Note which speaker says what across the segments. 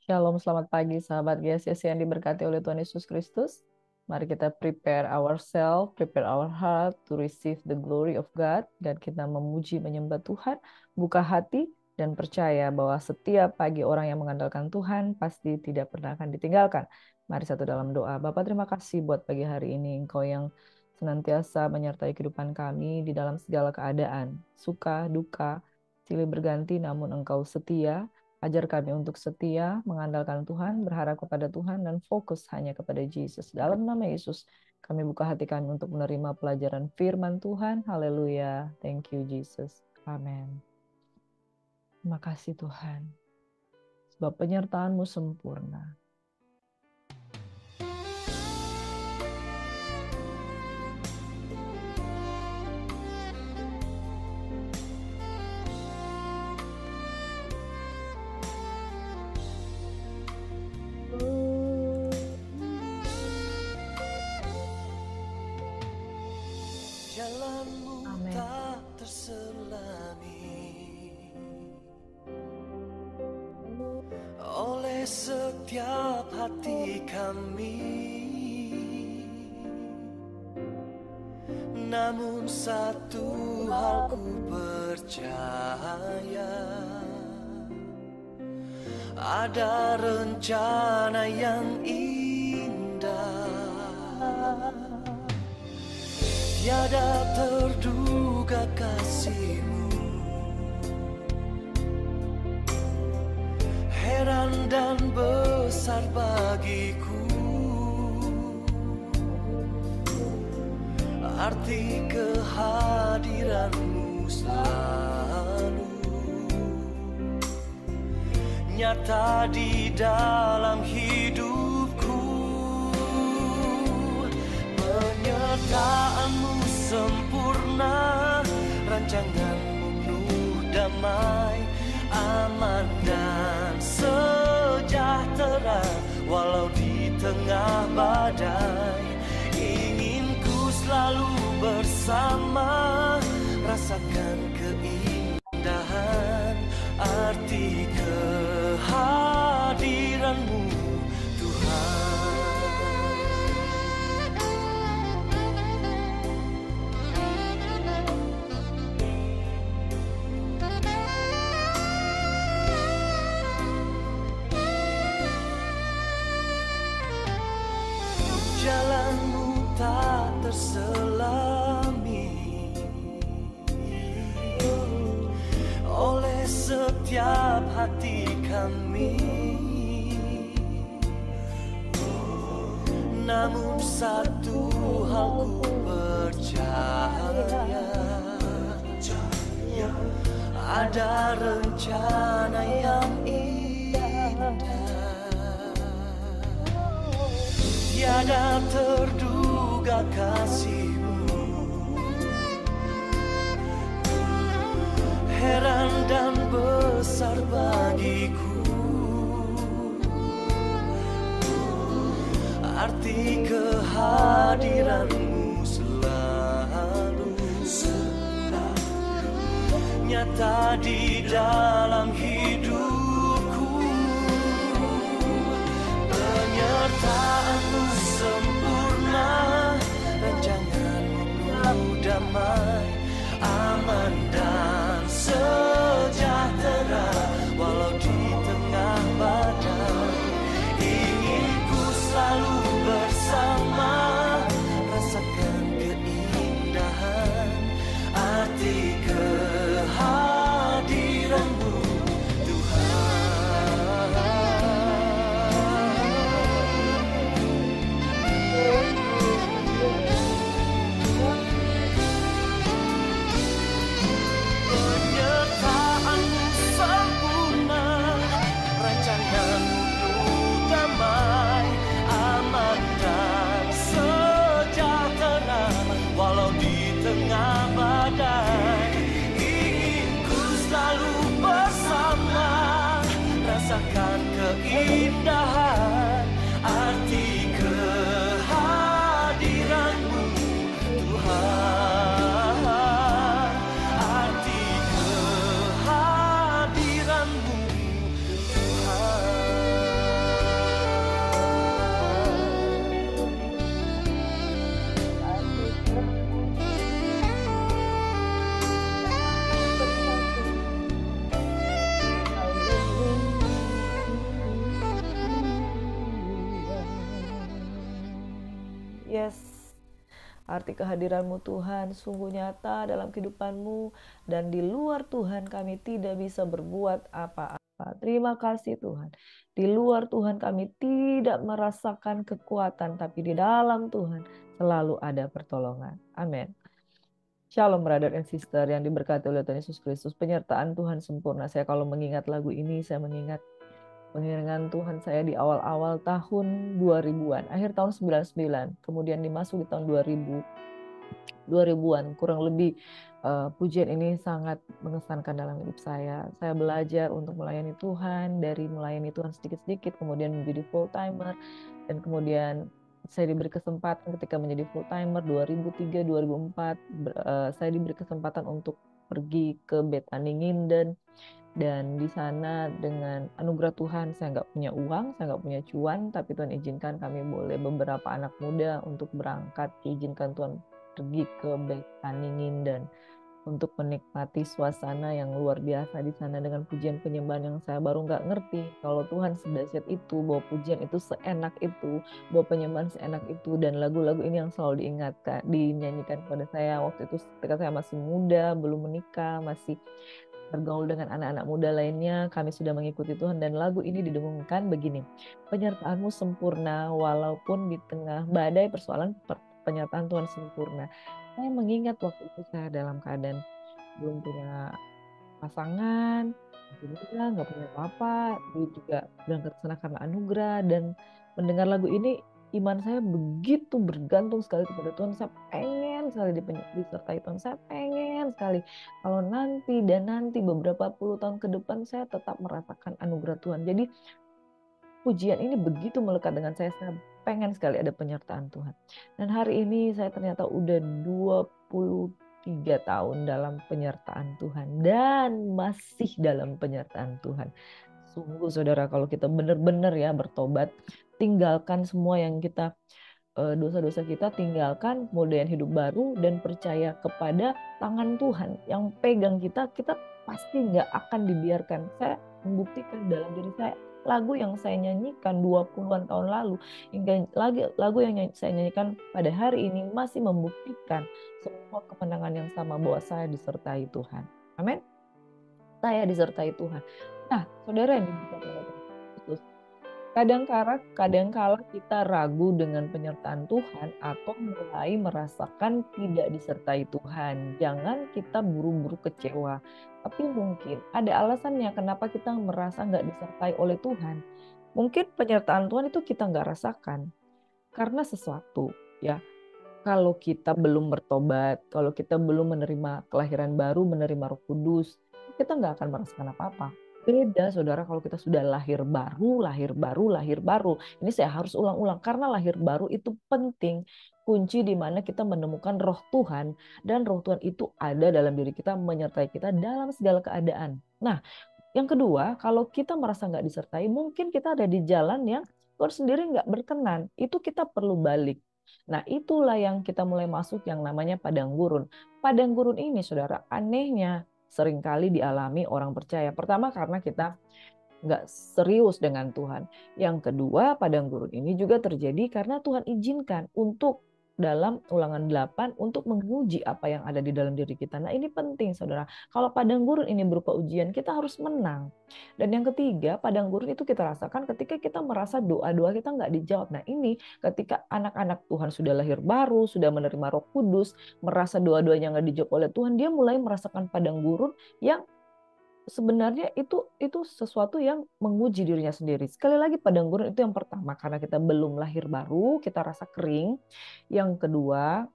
Speaker 1: Shalom, selamat pagi sahabat GSS yang diberkati oleh Tuhan Yesus Kristus. Mari kita prepare ourselves, prepare our heart to receive the glory of God. Dan kita memuji, menyembah Tuhan, buka hati, dan percaya bahwa setiap pagi orang yang mengandalkan Tuhan pasti tidak pernah akan ditinggalkan. Mari satu dalam doa. Bapa, terima kasih buat pagi hari ini. Engkau yang senantiasa menyertai kehidupan kami di dalam segala keadaan. Suka, duka, silih berganti, namun Engkau setia. Ajar kami untuk setia, mengandalkan Tuhan, berharap kepada Tuhan, dan fokus hanya kepada Yesus. Dalam nama Yesus, kami buka hati kami untuk menerima pelajaran firman Tuhan. Haleluya. Thank you, Jesus. Amin. Terima kasih Tuhan, sebab penyertaan-Mu sempurna.
Speaker 2: Jalanmu
Speaker 1: Amin.
Speaker 2: tak terselami oleh setiap hati kami, namun satu hal ku percaya, ada rencana yang indah. Tiada terduga kasih-Mu, heran dan besar bagiku, arti kehadiran-Mu selalu nyata di dalam hidupku. Penyertaan-Mu sempurna, rancangan-Mu penuh damai, aman dan sejahtera. Walau di tengah badai, ingin ku selalu bersama, rasakan keindahan arti kehadiran-Mu, Tuhan. Jalan-Mu tak terselami oleh setiap hati kami, namun satu hal ku percaya, ada rencana yang indah. Tiada terduga kasih-Mu, heran dan besar bagiku, arti kehadiran-Mu selalu nyata di dalam hidupku. Penyertaan-Mu sempurna, rancangan-Mu penuh damai, aman dan sejahtera. Walau di tengah badai, ingin ku selalu bersama, rasakan keindahan arti kehadiran-Mu,
Speaker 1: Arti kehadiran-Mu Tuhan sungguh nyata dalam kehidupan-Mu, dan di luar Tuhan kami tidak bisa berbuat apa-apa. Terima kasih Tuhan. Di luar Tuhan kami tidak merasakan kekuatan, tapi di dalam Tuhan selalu ada pertolongan. Amin. Shalom brother and sister yang diberkati oleh Tuhan Yesus Kristus. Penyertaan Tuhan sempurna. Saya kalau mengingat lagu ini, saya mengingat pengiringan Tuhan saya di awal-awal tahun 2000-an, akhir tahun 99, kemudian dimasuki tahun 2000-an, kurang lebih pujian ini sangat mengesankan dalam hidup saya. Saya belajar untuk melayani Tuhan, dari melayani Tuhan sedikit-sedikit, kemudian menjadi full timer, dan kemudian saya diberi kesempatan ketika menjadi full timer 2003-2004, saya diberi kesempatan untuk pergi ke Bethany Nginden. Dan di sana dengan anugerah Tuhan, saya nggak punya uang, saya nggak punya cuan, tapi Tuhan izinkan kami boleh beberapa anak muda untuk berangkat, izinkan Tuhan pergi ke Bethany Nginden untuk menikmati suasana yang luar biasa di sana dengan pujian penyembahan yang saya baru nggak ngerti kalau Tuhan sedahsyat itu, bahwa pujian itu seenak itu, bahwa penyembahan seenak itu, dan lagu-lagu ini yang selalu diingatkan, dinyanyikan kepada saya waktu itu ketika saya masih muda, belum menikah, masih bergaul dengan anak-anak muda lainnya. Kami sudah mengikuti Tuhan, dan lagu ini didengungkan begini: penyertaan-Mu sempurna walaupun di tengah badai persoalan, penyertaan Tuhan sempurna. Saya mengingat waktu itu saya dalam keadaan belum punya pasangan, masih muda, nggak punya apa-apa, duit juga berangkat ke sana karena anugerah, dan mendengar lagu ini iman saya begitu bergantung sekali kepada Tuhan. Saya pengen sekali disertai Tuhan, saya pengen sekali kalau nanti dan nanti beberapa puluh tahun ke depan saya tetap merasakan anugerah Tuhan. Jadi pujian ini begitu melekat dengan saya pengen sekali ada penyertaan Tuhan. Dan hari ini saya ternyata udah 23 tahun dalam penyertaan Tuhan, dan masih dalam penyertaan Tuhan. Sungguh saudara, kalau kita benar-benar ya bertobat, tinggalkan semua yang kita dosa-dosa kita, tinggalkan, kemudian hidup baru, dan percaya kepada tangan Tuhan yang pegang kita, kita pasti nggak akan dibiarkan. Saya membuktikan dalam diri saya, lagu yang saya nyanyikan 20-an tahun lalu, hingga lagu yang saya nyanyikan pada hari ini masih membuktikan semua kemenangan yang sama, bahwa saya disertai Tuhan. Amin. Saya disertai Tuhan. Nah, saudara yang diberkati oleh Kristus, kadangkala kita ragu dengan penyertaan Tuhan atau mulai merasakan tidak disertai Tuhan. Jangan kita buru-buru kecewa. Tapi mungkin ada alasannya kenapa kita merasa nggak disertai oleh Tuhan. Mungkin penyertaan Tuhan itu kita nggak rasakan karena sesuatu, ya. Kalau kita belum bertobat, kalau kita belum menerima kelahiran baru, menerima Roh Kudus, kita nggak akan merasakan apa-apa. Beda saudara kalau kita sudah lahir baru. Ini saya harus ulang-ulang karena lahir baru itu penting. Kunci di mana kita menemukan roh Tuhan, dan roh Tuhan itu ada dalam diri kita, menyertai kita dalam segala keadaan. Nah, yang kedua, kalau kita merasa nggak disertai, mungkin kita ada di jalan yang Tuhan sendiri nggak berkenan. Itu kita perlu balik. Nah, itulah yang kita mulai masuk yang namanya padang gurun. Padang gurun ini, saudara, anehnya seringkali dialami orang percaya. Pertama, karena kita nggak serius dengan Tuhan. Yang kedua, padang gurun ini juga terjadi karena Tuhan izinkan untuk dalam Ulangan 8 untuk menguji apa yang ada di dalam diri kita. Nah, ini penting saudara. Kalau padang gurun ini berupa ujian, kita harus menang. Dan yang ketiga, padang gurun itu kita rasakan ketika kita merasa doa-doa kita nggak dijawab. Nah, ini ketika anak-anak Tuhan sudah lahir baru, sudah menerima Roh Kudus, merasa doa-doanya nggak dijawab oleh Tuhan, dia mulai merasakan padang gurun yang sebenarnya itu sesuatu yang menguji dirinya sendiri. Sekali lagi, padang gurun itu yang pertama karena kita belum lahir baru, kita rasa kering. Yang kedua,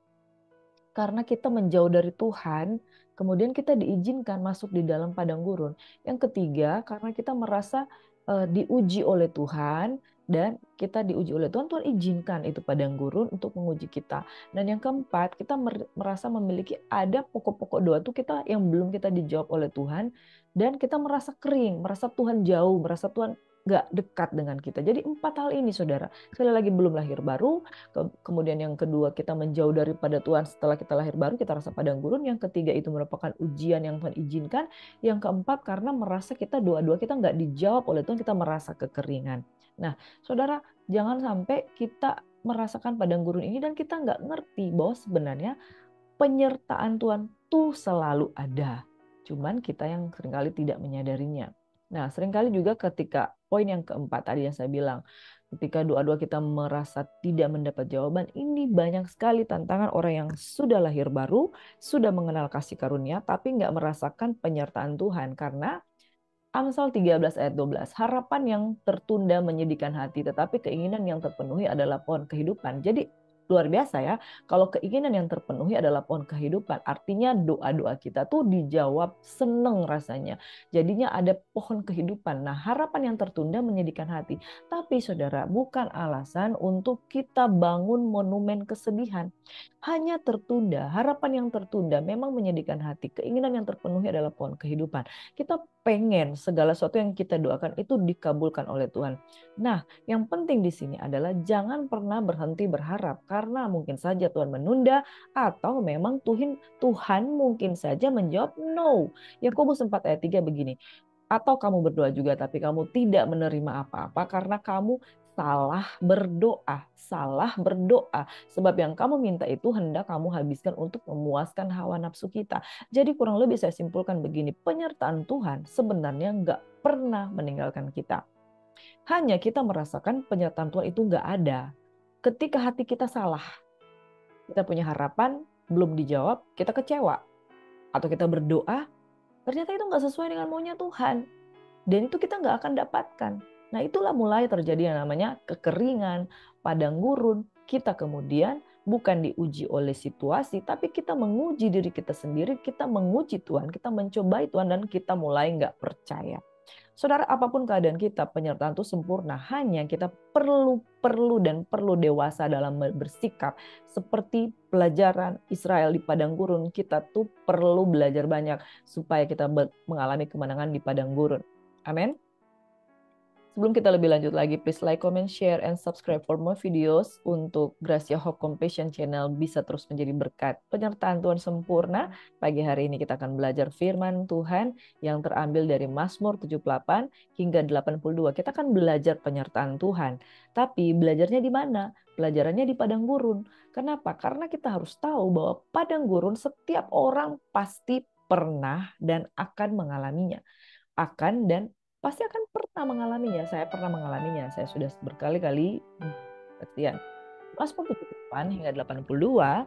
Speaker 1: karena kita menjauh dari Tuhan, kemudian kita diizinkan masuk di dalam padang gurun. Yang ketiga, karena kita merasa diuji oleh Tuhan, dan kita diuji oleh Tuhan, Tuhan izinkan itu padang gurun untuk menguji kita. Dan yang keempat, kita merasa memiliki ada pokok-pokok doa itu kita yang belum kita dijawab oleh Tuhan, dan kita merasa kering, merasa Tuhan jauh, merasa Tuhan gak dekat dengan kita. Jadi 4 hal ini saudara. Sekali lagi, belum lahir baru, kemudian yang kedua kita menjauh daripada Tuhan setelah kita lahir baru, kita rasa padang gurun. Yang ketiga itu merupakan ujian yang Tuhan izinkan. Yang keempat karena merasa kita doa-doa kita nggak dijawab oleh Tuhan, kita merasa kekeringan. Nah saudara, jangan sampai kita merasakan padang gurun ini dan kita nggak ngerti bahwa sebenarnya penyertaan Tuhan tuh selalu ada. Cuman kita yang seringkali tidak menyadarinya. Nah, seringkali juga ketika poin yang keempat tadi yang saya bilang, ketika doa-doa kita merasa tidak mendapat jawaban, ini banyak sekali tantangan orang yang sudah lahir baru, sudah mengenal kasih karunia, tapi nggak merasakan penyertaan Tuhan. Karena Amsal 13 ayat 12, harapan yang tertunda menyedihkan hati, tetapi keinginan yang terpenuhi adalah pohon kehidupan. Jadi luar biasa ya, kalau keinginan yang terpenuhi adalah pohon kehidupan, artinya doa-doa kita tuh dijawab, seneng rasanya. Jadinya ada pohon kehidupan. Nah, harapan yang tertunda menyedihkan hati. Tapi saudara, bukan alasan untuk kita bangun monumen kesedihan. Hanya tertunda, harapan yang tertunda memang menyedihkan hati. Keinginan yang terpenuhi adalah pohon kehidupan. Kita pengen segala sesuatu yang kita doakan itu dikabulkan oleh Tuhan. Nah, yang penting di sini adalah jangan pernah berhenti berharap karena mungkin saja Tuhan menunda atau memang Tuhan mungkin saja menjawab no. Yakobus 4 ayat 3 begini. Atau kamu berdoa juga tapi kamu tidak menerima apa-apa karena kamu salah berdoa. Sebab yang kamu minta itu hendak kamu habiskan untuk memuaskan hawa nafsu kita. Jadi kurang lebih saya simpulkan begini, penyertaan Tuhan sebenarnya nggak pernah meninggalkan kita. Hanya kita merasakan penyertaan Tuhan itu nggak ada. Ketika hati kita salah, kita punya harapan, belum dijawab, kita kecewa. Atau kita berdoa, ternyata itu nggak sesuai dengan maunya Tuhan. Dan itu kita nggak akan dapatkan. Nah, itulah mulai terjadi yang namanya kekeringan, padang gurun. Kita kemudian bukan diuji oleh situasi, tapi kita menguji diri kita sendiri, kita menguji Tuhan, kita mencobai Tuhan, dan kita mulai nggak percaya. Saudara, apapun keadaan kita, penyertaan itu sempurna. Hanya kita perlu dewasa dalam bersikap. Seperti pelajaran Israel di padang gurun, kita tuh perlu belajar banyak supaya kita mengalami kemenangan di padang gurun. Amin. Sebelum kita lebih lanjut lagi, please like, comment, share, and subscribe for more videos untuk Gracia Hope Compassion Channel bisa terus menjadi berkat. Penyertaan Tuhan sempurna. Pagi hari ini kita akan belajar firman Tuhan yang terambil dari Mazmur 78 hingga 82. Kita akan belajar penyertaan Tuhan. Tapi belajarnya di mana? Pelajarannya di padang gurun. Kenapa? Karena kita harus tahu bahwa padang gurun setiap orang pasti pernah dan akan mengalaminya. Pasti akan pernah mengalaminya. Saya pernah mengalaminya. Saya sudah berkali-kali kasihan. Mazmur 78 hingga 82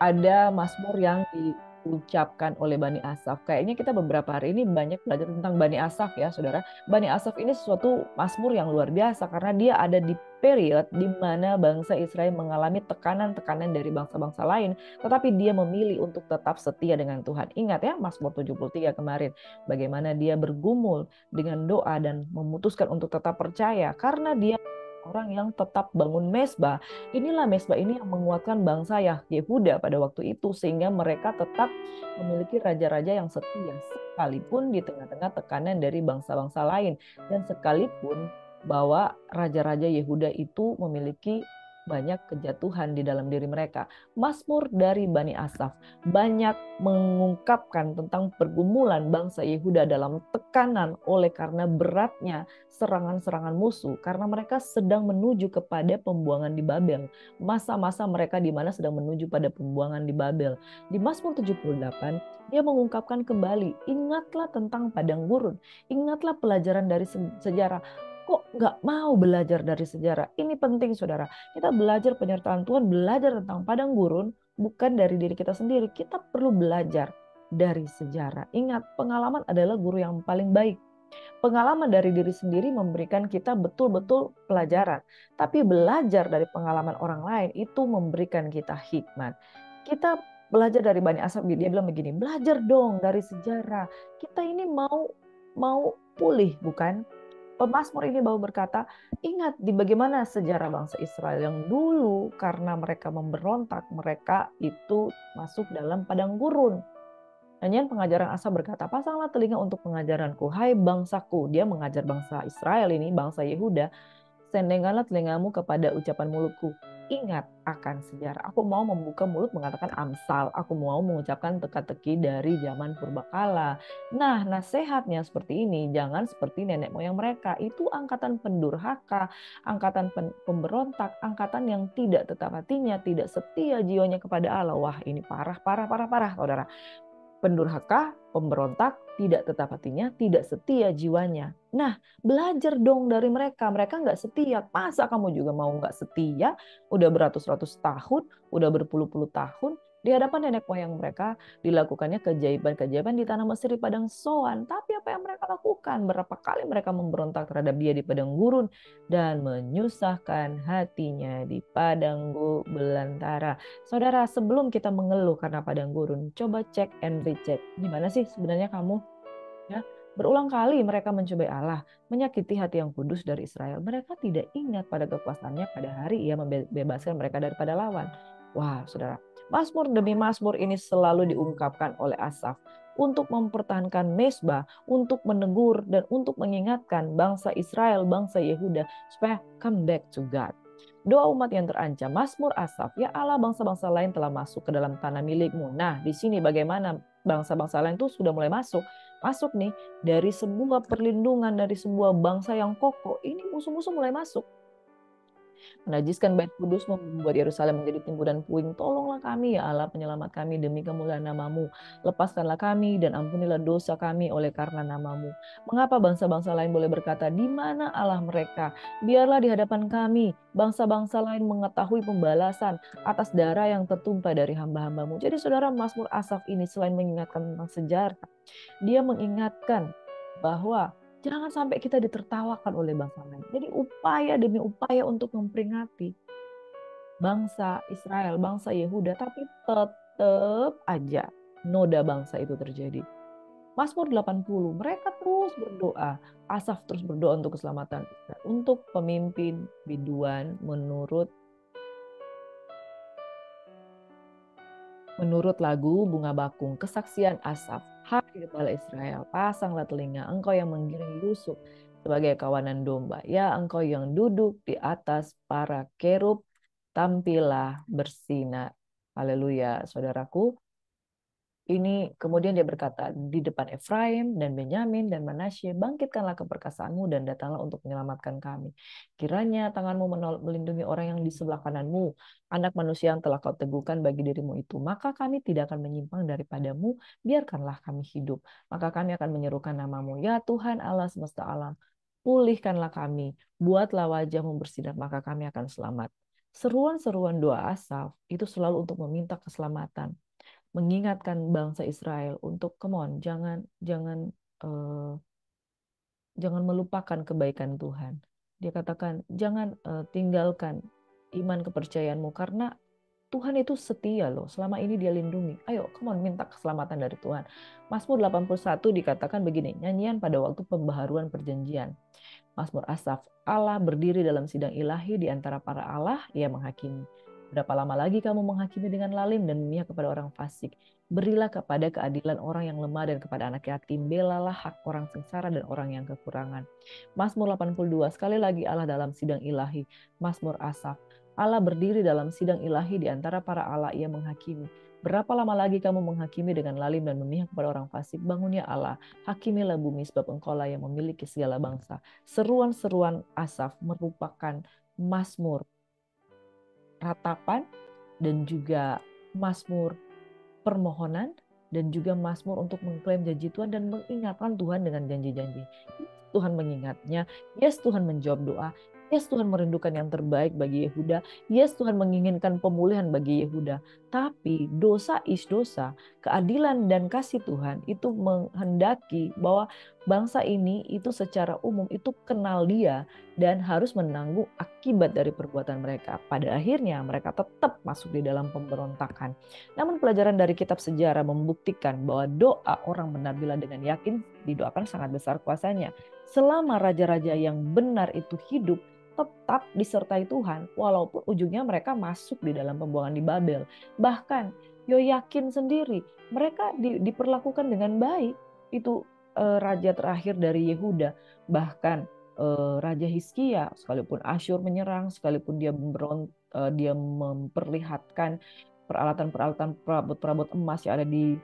Speaker 1: ada mazmur yang diucapkan oleh Bani Asaf. Kayaknya kita beberapa hari ini banyak belajar tentang Bani Asaf ya, saudara. Bani Asaf ini suatu mazmur yang luar biasa karena dia ada di period di mana bangsa Israel mengalami tekanan-tekanan dari bangsa-bangsa lain, tetapi dia memilih untuk tetap setia dengan Tuhan. Ingat ya, Mazmur 73 kemarin, bagaimana dia bergumul dengan doa dan memutuskan untuk tetap percaya karena dia orang yang tetap bangun mezbah. Inilah mezbah ini yang menguatkan bangsa Yehuda pada waktu itu sehingga mereka tetap memiliki raja-raja yang setia sekalipun di tengah-tengah tekanan dari bangsa-bangsa lain dan sekalipun bahwa raja-raja Yehuda itu memiliki banyak kejatuhan di dalam diri mereka. Mazmur dari Bani Asaf banyak mengungkapkan tentang pergumulan bangsa Yehuda dalam tekanan oleh karena beratnya serangan-serangan musuh, karena mereka sedang menuju kepada pembuangan di Babel. Masa-masa mereka di mana sedang menuju pada pembuangan di Babel. Di Mazmur 78, dia mengungkapkan kembali, ingatlah tentang padang gurun, ingatlah pelajaran dari sejarah. Kok nggak mau belajar dari sejarah? Ini penting saudara. Kita belajar penyertaan Tuhan, belajar tentang padang gurun, bukan dari diri kita sendiri. Kita perlu belajar dari sejarah. Ingat, pengalaman adalah guru yang paling baik. Pengalaman dari diri sendiri memberikan kita betul-betul pelajaran. Tapi belajar dari pengalaman orang lain itu memberikan kita hikmat. Kita belajar dari Bani Asaf, dia bilang begini, belajar dong dari sejarah. Kita ini mau pulih, bukan? Pemazmur ini baru berkata, ingat di bagaimana sejarah bangsa Israel yang dulu karena mereka memberontak, mereka itu masuk dalam padang gurun. Nyanyian pengajaran Asaf berkata, pasanglah telinga untuk pengajaranku, hai bangsaku. Dia mengajar bangsa Israel ini, bangsa Yehuda. Sendengkanlah telingamu kepada ucapan mulutku. ingat akan sejarah. Aku mau membuka mulut mengatakan Amsal. Aku mau mengucapkan teka-teki dari zaman purbakala. Nah, nasihatnya seperti ini. Jangan seperti nenek moyang mereka. Itu angkatan pendurhaka, angkatan pemberontak, angkatan yang tidak tetap hatinya, tidak setia jiwanya kepada Allah. Wah, ini parah, parah, parah, parah, saudara. Pendurhaka, pemberontak, tidak tetap hatinya, tidak setia jiwanya. Nah, belajar dong dari mereka. Mereka nggak setia. Masa kamu juga mau nggak setia? Udah beratus-ratus tahun, udah berpuluh-puluh tahun, di hadapan nenek moyang mereka dilakukannya keajaiban-keajaiban di tanah Mesir di padang Soan. Tapi apa yang mereka lakukan? Berapa kali mereka memberontak terhadap dia di padang gurun dan menyusahkan hatinya di padang belantara. Saudara, sebelum kita mengeluh karena padang gurun, coba cek and recheck. Gimana sih sebenarnya kamu? Ya, berulang kali mereka mencobai Allah, menyakiti hati yang kudus dari Israel. Mereka tidak ingat pada kekuasaannya pada hari ia membebaskan mereka daripada lawan. Wah, saudara, Mazmur demi Mazmur ini selalu diungkapkan oleh Asaf untuk mempertahankan mezbah, untuk menegur dan untuk mengingatkan bangsa Israel, bangsa Yehuda supaya come back to God. Doa umat yang terancam, Mazmur Asaf, ya Allah, bangsa-bangsa lain telah masuk ke dalam tanah milikmu. Nah, di sini bagaimana bangsa-bangsa lain itu sudah mulai masuk nih dari sebuah perlindungan, dari sebuah bangsa yang kokoh. Ini musuh-musuh mulai masuk. Menajiskan bait kudus, membuat Yerusalem menjadi timbunan puing. Tolonglah kami ya Allah, penyelamat kami demi kemuliaan namamu. Lepaskanlah kami dan ampunilah dosa kami oleh karena namamu. Mengapa bangsa-bangsa lain boleh berkata, di mana Allah mereka? Biarlah di hadapan kami bangsa-bangsa lain mengetahui pembalasan atas darah yang tertumpah dari hamba-hambamu. Jadi saudara, Mazmur Asaf ini selain mengingatkan tentang sejarah, dia mengingatkan bahwa jangan sampai kita ditertawakan oleh bangsa lain. Jadi upaya demi upaya untuk memperingati bangsa Israel, bangsa Yehuda, tapi tetap aja noda bangsa itu terjadi. Mazmur 80, mereka terus berdoa. Asaf terus berdoa untuk keselamatan Israel, untuk pemimpin biduan menurut lagu Bunga Bakung, kesaksian Asaf. Hai Gembala Israel, pasanglah telinga, engkau yang menggiring Yusuf sebagai kawanan domba. Ya, engkau yang duduk di atas para kerub, tampillah bersinar. Haleluya, saudaraku. Ini kemudian dia berkata, di depan Efraim dan Benyamin dan Manasye, bangkitkanlah keperkasaanmu dan datanglah untuk menyelamatkan kami. Kiranya tanganmu melindungi orang yang di sebelah kananmu, anak manusia yang telah kau teguhkan bagi dirimu itu. Maka kami tidak akan menyimpang daripadamu, biarkanlah kami hidup. Maka kami akan menyerukan namamu, ya Tuhan Allah semesta alam. Pulihkanlah kami, buatlah wajahmu bersinar, maka kami akan selamat. Seruan-seruan doa Asaf itu selalu untuk meminta keselamatan, mengingatkan bangsa Israel untuk come on, jangan melupakan kebaikan Tuhan. Dia katakan jangan tinggalkan iman kepercayaanmu karena Tuhan itu setia loh. Selama ini dia lindungi. Ayo, come on, minta keselamatan dari Tuhan. Mazmur 81 dikatakan begini, nyanyian pada waktu pembaharuan perjanjian. Mazmur Asaf, Allah berdiri dalam sidang ilahi di antara para Allah, ia menghakimi. Berapa lama lagi kamu menghakimi dengan lalim dan memihak kepada orang fasik? Berilah kepada keadilan orang yang lemah dan kepada anak yatim. Belalah hak orang sengsara dan orang yang kekurangan. Mazmur 82, sekali lagi Allah dalam sidang ilahi. Mazmur Asaf, Allah berdiri dalam sidang ilahi di antara para Allah, ia menghakimi. Berapa lama lagi kamu menghakimi dengan lalim dan memihak kepada orang fasik? Bangun ya Allah, hakimilah bumi sebab engkaulah yang memiliki segala bangsa. Seruan-seruan Asaf merupakan mazmur ratapan dan juga mazmur permohonan dan juga mazmur untuk mengklaim janji Tuhan dan mengingatkan Tuhan dengan janji-janji. Tuhan mengingatnya, yes Tuhan menjawab doa, yes Tuhan merindukan yang terbaik bagi Yehuda, yes Tuhan menginginkan pemulihan bagi Yehuda. Tapi dosa is dosa, keadilan dan kasih Tuhan itu menghendaki bahwa bangsa ini itu secara umum itu kenal dia dan harus menanggung akibat dari perbuatan mereka. Pada akhirnya mereka tetap masuk di dalam pemberontakan. Namun pelajaran dari kitab sejarah membuktikan bahwa doa orang benar bila dengan yakin didoakan sangat besar kuasanya. Selama raja-raja yang benar itu hidup, tetap disertai Tuhan, walaupun ujungnya mereka masuk di dalam pembuangan di Babel. Bahkan Yoyakin sendiri, mereka diperlakukan dengan baik. Itu raja terakhir dari Yehuda. Bahkan Raja Hizkia, sekalipun Asyur menyerang, sekalipun dia dia memperlihatkan peralatan-peralatan perabot-perabot emas yang ada di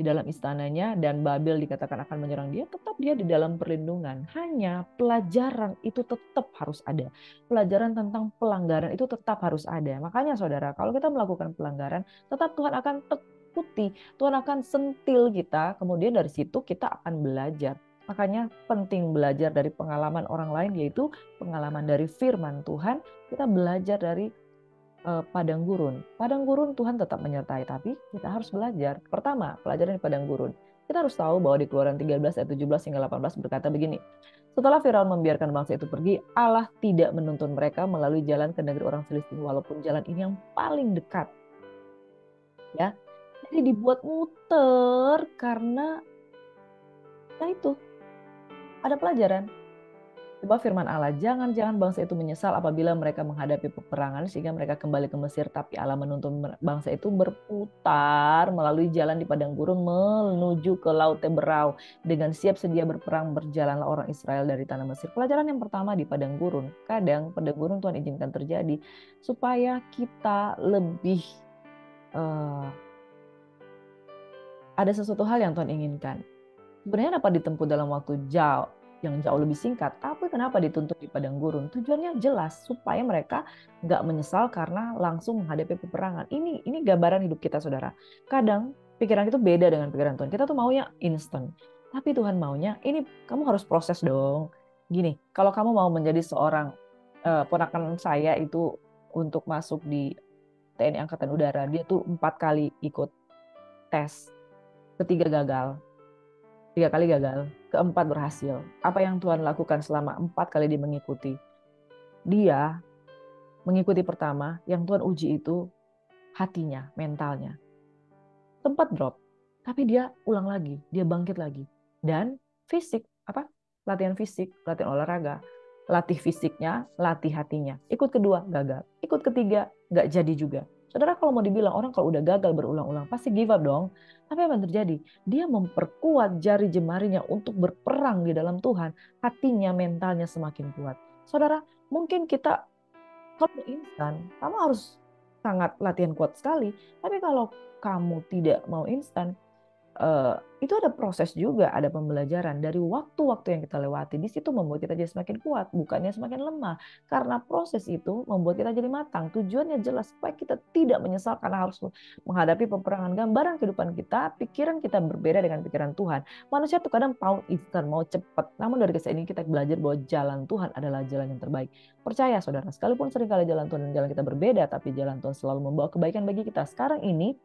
Speaker 1: dalam istananya, dan Babel dikatakan akan menyerang dia, tetap dia di dalam perlindungan. Hanya pelajaran itu tetap harus ada. Pelajaran tentang pelanggaran itu tetap harus ada. Makanya saudara, kalau kita melakukan pelanggaran, tetap Tuhan akan tekuti, Tuhan akan sentil kita, kemudian dari situ kita akan belajar. Makanya penting belajar dari pengalaman orang lain, yaitu pengalaman dari firman Tuhan. Kita belajar dari padang gurun. Padang gurun Tuhan tetap menyertai, tapi kita harus belajar. Pertama, pelajaran di padang gurun. Kita harus tahu bahwa di Keluaran 13 ayat 17 hingga 18 berkata begini. Setelah Firaun membiarkan bangsa itu pergi, Allah tidak menuntun mereka melalui jalan ke negeri orang Filistin, walaupun jalan ini yang paling dekat. Ya. Jadi dibuat muter karena itu ada pelajaran. Coba firman Allah, jangan-jangan bangsa itu menyesal apabila mereka menghadapi peperangan sehingga mereka kembali ke Mesir, tapi Allah menuntun bangsa itu berputar melalui jalan di padang gurun menuju ke Laut Teberau. Dengan siap sedia berperang, berjalanlah orang Israel dari tanah Mesir. Pelajaran yang pertama di padang gurun. Kadang padang gurun Tuhan izinkan terjadi supaya kita lebih ada sesuatu hal yang Tuhan inginkan. Sebenarnya dapat ditempuh dalam waktu yang jauh lebih singkat, tapi kenapa dituntut di padang gurun? Tujuannya jelas, supaya mereka nggak menyesal karena langsung menghadapi peperangan. Ini gambaran hidup kita, saudara. Kadang pikiran itu beda dengan pikiran Tuhan. Kita tuh maunya instan, tapi Tuhan maunya ini kamu harus proses dong. Gini, kalau kamu mau menjadi seorang ponakan saya itu untuk masuk di TNI Angkatan Udara, dia tuh 4 kali ikut tes, ketiga gagal. 3 kali gagal, keempat berhasil. Apa yang Tuhan lakukan selama 4 kali dia mengikuti? Dia mengikuti pertama, yang Tuhan uji itu hatinya, mentalnya. Sempat drop, tapi dia ulang lagi, dia bangkit lagi. Dan fisik, latihan fisik, latihan olahraga. Latih fisiknya, latih hatinya. Ikut kedua, gagal. Ikut ketiga, nggak jadi juga. Saudara, kalau mau dibilang orang kalau udah gagal berulang-ulang pasti give up dong. Tapi apa yang terjadi? Dia memperkuat jari jemarinya untuk berperang di dalam Tuhan. Hatinya, mentalnya semakin kuat. Saudara, mungkin kita kalau instan, kamu harus sangat latihan kuat sekali. Tapi kalau kamu tidak mau instan, itu ada proses juga, ada pembelajaran dari waktu-waktu yang kita lewati. Di situ membuat kita jadi semakin kuat, bukannya semakin lemah. Karena proses itu membuat kita jadi matang. Tujuannya jelas supaya kita tidak menyesal karena harus menghadapi peperangan. Gambaran kehidupan kita, pikiran kita berbeda dengan pikiran Tuhan. Manusia tuh kadang mau instan, mau cepat. Namun dari kisah ini kita belajar bahwa jalan Tuhan adalah jalan yang terbaik. Percaya saudara, sekalipun seringkali jalan Tuhan dan jalan kita berbeda, tapi jalan Tuhan selalu membawa kebaikan bagi kita. Sekarang ini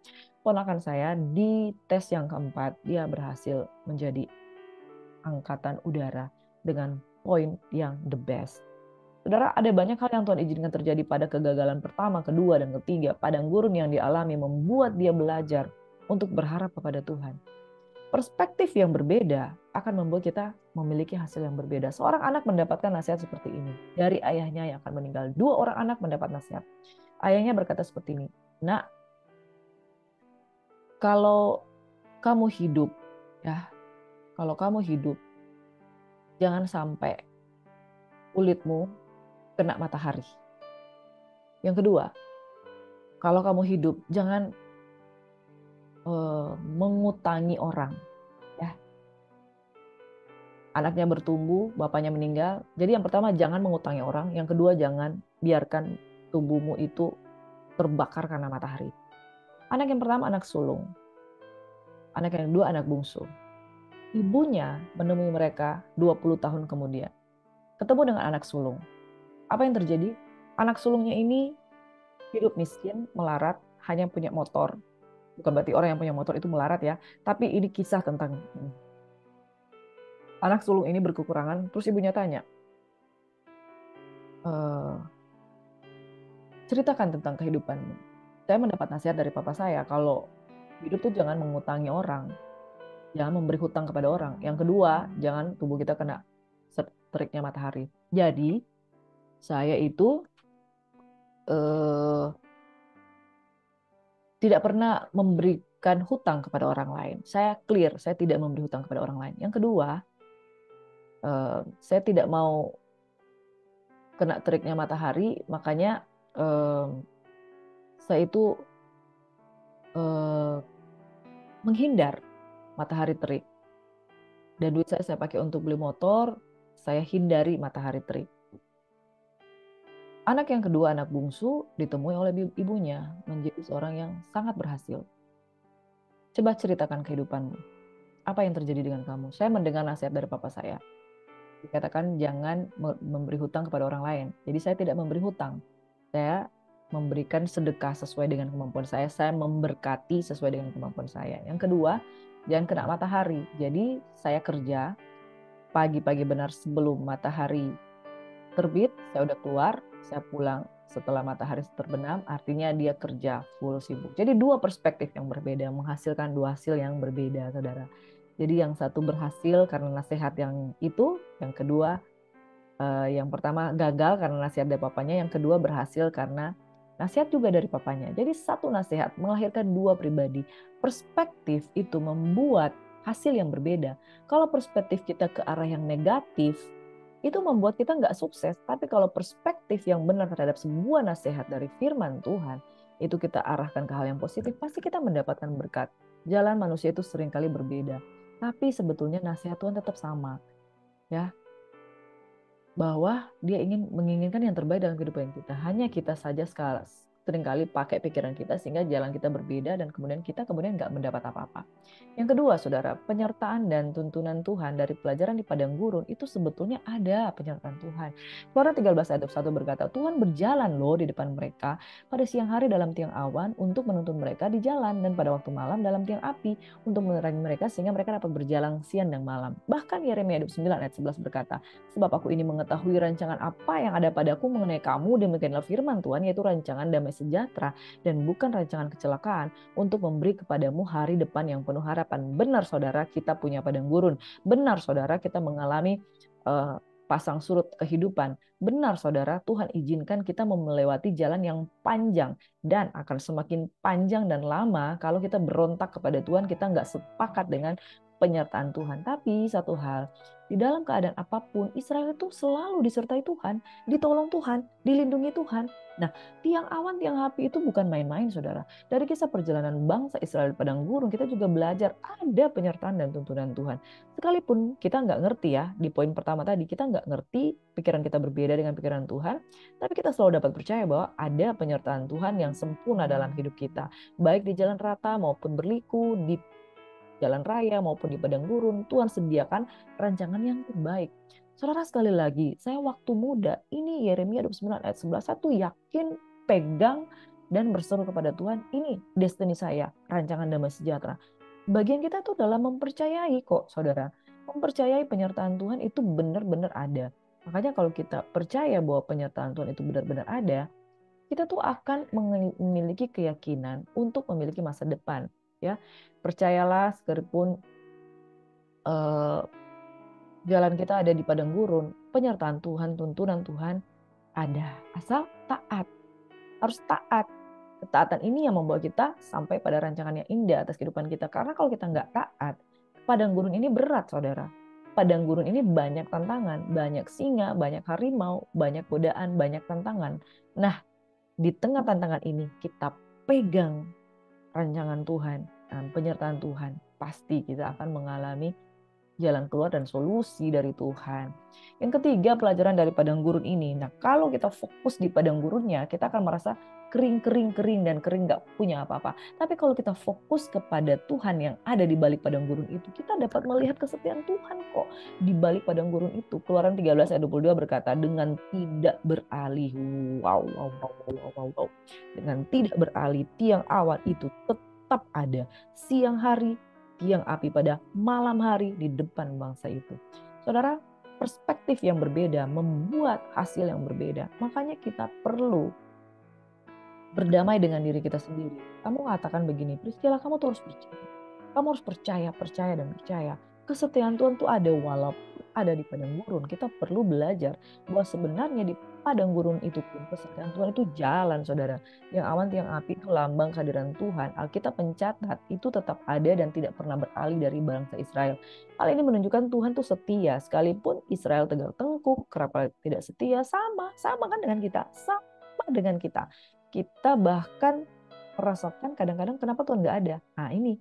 Speaker 1: ponakan saya di tes yang keempat, dia berhasil menjadi angkatan udara dengan poin yang the best. Saudara, ada banyak hal yang Tuhan izinkan terjadi pada kegagalan pertama, kedua, dan ketiga. Padang gurun yang dialami membuat dia belajar untuk berharap kepada Tuhan. Perspektif yang berbeda akan membuat kita memiliki hasil yang berbeda. Seorang anak mendapatkan nasihat seperti ini dari ayahnya yang akan meninggal. 2 orang anak mendapat nasihat. Ayahnya berkata seperti ini, "Nak, kalau kamu hidup, jangan sampai kulitmu kena matahari. Yang kedua, kalau kamu hidup, jangan mengutangi orang." Ya. Anaknya bertumbuh, bapaknya meninggal. Jadi yang pertama, jangan mengutangi orang. Yang kedua, jangan biarkan tubuhmu itu terbakar karena matahari. Anak yang pertama anak sulung. Anak yang kedua anak bungsu. Ibunya menemui mereka 20 tahun kemudian. Ketemu dengan anak sulung. Apa yang terjadi? Anak sulungnya ini hidup miskin, melarat, hanya punya motor. Bukan berarti orang yang punya motor itu melarat ya. Tapi ini kisah tentang anak sulung ini berkekurangan. Terus ibunya tanya, ceritakan tentang kehidupanmu. Saya mendapat nasihat dari papa saya, kalau hidup tuh jangan mengutangi orang. Jangan memberi hutang kepada orang. Yang kedua, jangan tubuh kita kena teriknya matahari. Jadi, saya itu tidak pernah memberikan hutang kepada orang lain. Saya clear, saya tidak memberi hutang kepada orang lain. Yang kedua, saya tidak mau kena teriknya matahari, makanya saya itu menghindar matahari terik. Dan duit saya pakai untuk beli motor, saya hindari matahari terik. Anak yang kedua, anak bungsu, ditemui oleh ibunya menjadi seorang yang sangat berhasil. Coba ceritakan kehidupanmu. Apa yang terjadi dengan kamu? Saya mendengar nasihat dari papa saya. Dikatakan jangan memberi hutang kepada orang lain. Jadi saya tidak memberi hutang. Saya memberikan sedekah sesuai dengan kemampuan saya. Saya memberkati sesuai dengan kemampuan saya. Yang kedua, jangan kena matahari. Jadi saya kerja pagi-pagi benar sebelum matahari terbit, saya udah keluar, saya pulang setelah matahari terbenam, artinya dia kerja full sibuk. Jadi dua perspektif yang berbeda, menghasilkan dua hasil yang berbeda, saudara. Jadi yang satu berhasil karena nasihat yang itu, yang kedua, yang pertama gagal karena nasihat dari papanya, yang kedua berhasil karena nasihat juga dari papanya. Jadi satu nasihat melahirkan dua pribadi. Perspektif itu membuat hasil yang berbeda. Kalau perspektif kita ke arah yang negatif, itu membuat kita nggak sukses. Tapi kalau perspektif yang benar terhadap sebuah nasihat dari firman Tuhan, itu kita arahkan ke hal yang positif, pasti kita mendapatkan berkat. Jalan manusia itu seringkali berbeda. Tapi sebetulnya nasihat Tuhan tetap sama. Ya, bahwa dia menginginkan yang terbaik dalam kehidupan kita. Hanya kita saja seringkali pakai pikiran kita sehingga jalan kita berbeda dan kemudian nggak mendapat apa-apa. Yang kedua, saudara, penyertaan dan tuntunan Tuhan dari pelajaran di padang gurun itu sebetulnya ada penyertaan Tuhan. Keluaran 13 ayat 1 berkata, Tuhan berjalan loh di depan mereka pada siang hari dalam tiang awan untuk menuntun mereka di jalan dan pada waktu malam dalam tiang api untuk menerangi mereka sehingga mereka dapat berjalan siang dan malam. Bahkan Yeremia 29 ayat 11 berkata, sebab aku ini mengetahui rancangan apa yang ada padaku mengenai kamu, demikianlah firman Tuhan, yaitu rancangan damai sejahtera dan bukan rancangan kecelakaan, untuk memberi kepadamu hari depan yang penuh harapan. Benar saudara, kita punya padang gurun. Benar saudara, kita mengalami pasang surut kehidupan. Benar saudara, Tuhan izinkan kita melewati jalan yang panjang dan akan semakin panjang dan lama kalau kita berontak kepada Tuhan, kita nggak sepakat dengan penyertaan Tuhan. Tapi satu hal, di dalam keadaan apapun, Israel itu selalu disertai Tuhan, ditolong Tuhan, dilindungi Tuhan. Nah, tiang awan, tiang api itu bukan main-main, saudara. Dari kisah perjalanan bangsa Israel di padang gurun, kita juga belajar ada penyertaan dan tuntunan Tuhan. Sekalipun kita nggak ngerti ya, di poin pertama tadi, kita nggak ngerti, pikiran kita berbeda dengan pikiran Tuhan, tapi kita selalu dapat percaya bahwa ada penyertaan Tuhan yang sempurna dalam hidup kita. Baik di jalan rata maupun berliku, di jalan raya maupun di padang gurun, Tuhan sediakan rancangan yang terbaik. Saudara, sekali lagi, saya waktu muda, ini Yeremia 29 ayat 11, saya tuh yakin, pegang, dan berseru kepada Tuhan, ini destiny saya, rancangan damai sejahtera. Bagian kita tuh dalam mempercayai kok, saudara. Mempercayai penyertaan Tuhan itu benar-benar ada. Makanya kalau kita percaya bahwa penyertaan Tuhan itu benar-benar ada, kita tuh akan memiliki keyakinan untuk memiliki masa depan. Ya, percayalah, sekalipun jalan kita ada di padang gurun, penyertaan Tuhan, tuntunan Tuhan ada. Asal taat, harus taat. Ketaatan ini yang membawa kita sampai pada rancangan yang indah atas kehidupan kita. Karena kalau kita nggak taat, padang gurun ini berat, saudara. Padang gurun ini banyak tantangan, banyak singa, banyak harimau, banyak godaan, banyak tantangan. Nah, di tengah tantangan ini kita pegang rancangan Tuhan dan penyertaan Tuhan, pasti kita akan mengalami jalan keluar dan solusi dari Tuhan. Yang ketiga, pelajaran dari padang gurun ini. Nah, kalau kita fokus di padang gurunnya, kita akan merasa kering dan kering nggak punya apa-apa. Tapi kalau kita fokus kepada Tuhan yang ada di balik padang gurun itu, kita dapat melihat kesetiaan Tuhan kok di balik padang gurun itu. Keluaran 13 ayat 22 berkata, dengan tidak beralih, wow. Dengan tidak beralih, tiang awan itu tetap ada siang hari, tiang api pada malam hari di depan bangsa itu. Saudara, perspektif yang berbeda membuat hasil yang berbeda. Makanya kita perlu berdamai dengan diri kita sendiri. Kamu mengatakan begini, Priscilla, kamu tuh harus percaya. Kamu harus percaya dan percaya. Kesetiaan Tuhan tuh ada walaupun ada di padang gurun. Kita perlu belajar bahwa sebenarnya di padang gurun itu pun kesetiaan Tuhan itu jalan, saudara. Yang awan, tiang api itu lambang kehadiran Tuhan. Alkitab mencatat itu tetap ada dan tidak pernah beralih dari bangsa Israel. Hal ini menunjukkan Tuhan tuh setia. Sekalipun Israel tegar tengkuk, kerap tidak setia, sama kan dengan kita. Sama dengan kita. Kita bahkan merasakan kadang-kadang kenapa Tuhan nggak ada. Nah ini,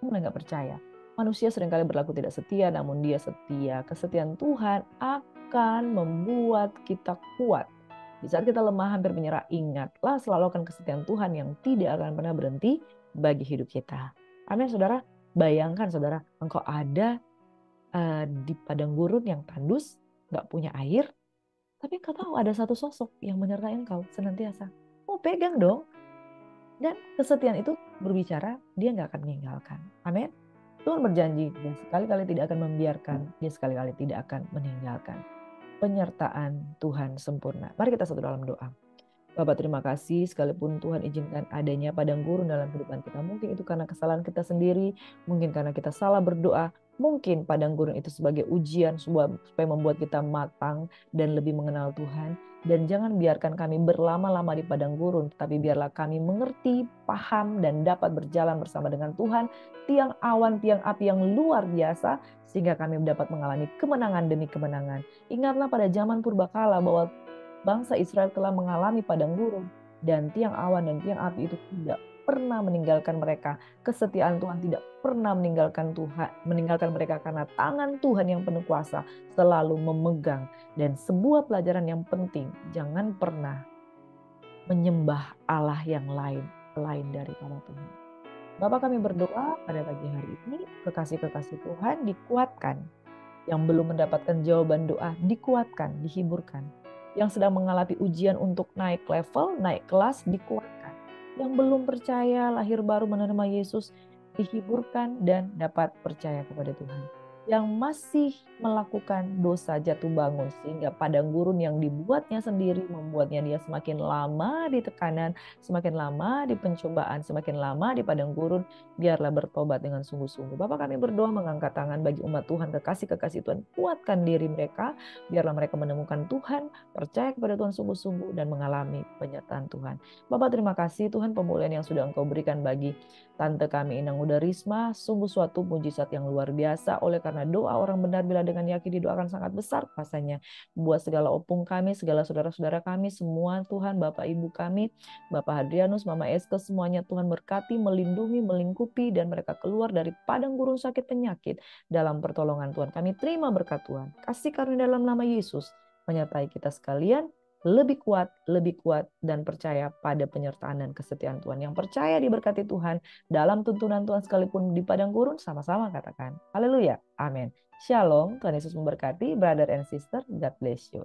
Speaker 1: mulai nggak percaya. Manusia seringkali berlaku tidak setia, namun dia setia. Kesetiaan Tuhan akan membuat kita kuat. Di saat kita lemah, hampir menyerah, ingatlah selalu akan kesetiaan Tuhan yang tidak akan pernah berhenti bagi hidup kita. Amin, saudara. Bayangkan, saudara, engkau ada di padang gurun yang tandus, nggak punya air, tapi engkau tahu ada satu sosok yang menyertai engkau senantiasa. Oh, pegang dong. Dan kesetiaan itu berbicara, dia nggak akan meninggalkan. Amin. Tuhan berjanji, dia sekali-kali tidak akan membiarkan, dia sekali-kali tidak akan meninggalkan. Penyertaan Tuhan sempurna. Mari kita satu dalam doa. Bapak, terima kasih sekalipun Tuhan izinkan adanya padang gurun dalam kehidupan kita. Mungkin itu karena kesalahan kita sendiri, mungkin karena kita salah berdoa, mungkin padang gurun itu sebagai ujian supaya membuat kita matang dan lebih mengenal Tuhan. Dan jangan biarkan kami berlama-lama di padang gurun, tetapi biarlah kami mengerti, paham, dan dapat berjalan bersama dengan Tuhan, tiang awan, tiang api yang luar biasa, sehingga kami dapat mengalami kemenangan demi kemenangan. Ingatlah pada zaman purbakala bahwa bangsa Israel telah mengalami padang gurun, dan tiang awan dan tiang api itu tidak pernah meninggalkan mereka. Kesetiaan Tuhan tidak pernah meninggalkan mereka, karena tangan Tuhan yang penuh kuasa selalu memegang. Dan sebuah pelajaran yang penting, jangan pernah menyembah Allah yang lain selain daripada Tuhan. Bapak, kami berdoa pada pagi hari ini, kekasih-kekasih Tuhan dikuatkan. Yang belum mendapatkan jawaban doa dikuatkan, dihiburkan. Yang sedang mengalami ujian untuk naik level, naik kelas dikuatkan. Yang belum percaya lahir baru menerima Yesus dihiburkan dan dapat percaya kepada Tuhan. Yang masih melakukan dosa jatuh bangun sehingga padang gurun yang dibuatnya sendiri membuatnya dia semakin lama di tekanan, semakin lama di pencobaan, semakin lama di padang gurun, biarlah bertobat dengan sungguh-sungguh. Bapak, kami berdoa mengangkat tangan bagi umat Tuhan, kekasih-kekasih Tuhan, kuatkan diri mereka, biarlah mereka menemukan Tuhan, percaya kepada Tuhan sungguh-sungguh dan mengalami penyertaan Tuhan. Bapak, terima kasih Tuhan pemulihan yang sudah Engkau berikan bagi Tante kami Inang Uda Risma, sungguh suatu mujizat yang luar biasa. Oleh karena doa orang benar bila dengan yakin didoakan sangat besar kuasanya. Buat segala opung kami, segala saudara-saudara kami, semua Tuhan, Bapak Ibu kami, Bapak Hadrianus, Mama Eske, semuanya Tuhan berkati, melindungi, melingkupi, dan mereka keluar dari padang gurun sakit penyakit dalam pertolongan Tuhan. Kami terima berkat Tuhan. Kasih karunia dalam nama Yesus menyertai kita sekalian. Lebih kuat, dan percaya pada penyertaan dan kesetiaan Tuhan. Yang percaya diberkati Tuhan dalam tuntunan Tuhan sekalipun di padang gurun, sama-sama katakan haleluya, amin. Shalom, Tuhan Yesus memberkati, brother and sister, God bless you.